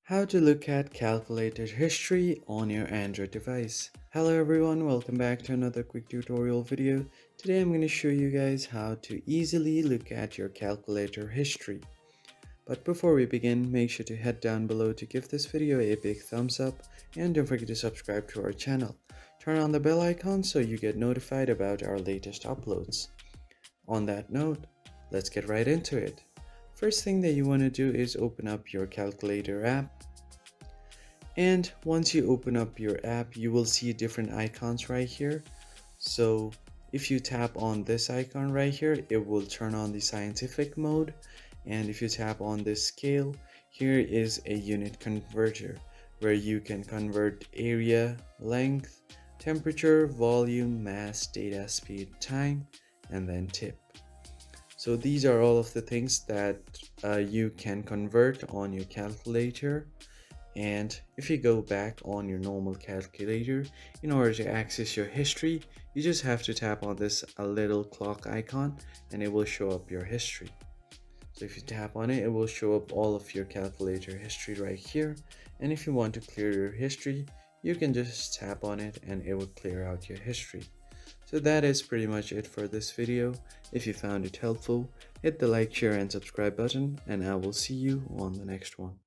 How to look at calculator history on your Android device. Hello everyone, welcome back to another quick tutorial video. Today I'm going to show you guys how to easily look at your calculator history. But before we begin, make sure to head down below to give this video a big thumbs up and don't forget to subscribe to our channel. Turn on the bell icon so you get notified about our latest uploads. On that note, let's get right into it. First thing that you want to do is open up your calculator app. And once you open up your app, you will see different icons right here. So if you tap on this icon right here, it will turn on the scientific mode. And if you tap on this scale, here is a unit converter where you can convert area, length, temperature, volume, mass, data, speed, time, and then tip. So these are all of the things that you can convert on your calculator. And if you go back on your normal calculator, in order to access your history, you just have to tap on this little clock icon and it will show up your history. So if you tap on it, it will show up all of your calculator history right here. And if you want to clear your history, you can just tap on it and it will clear out your history. So that is pretty much it for this video. If you found it helpful, hit the like, share and subscribe button and I will see you on the next one.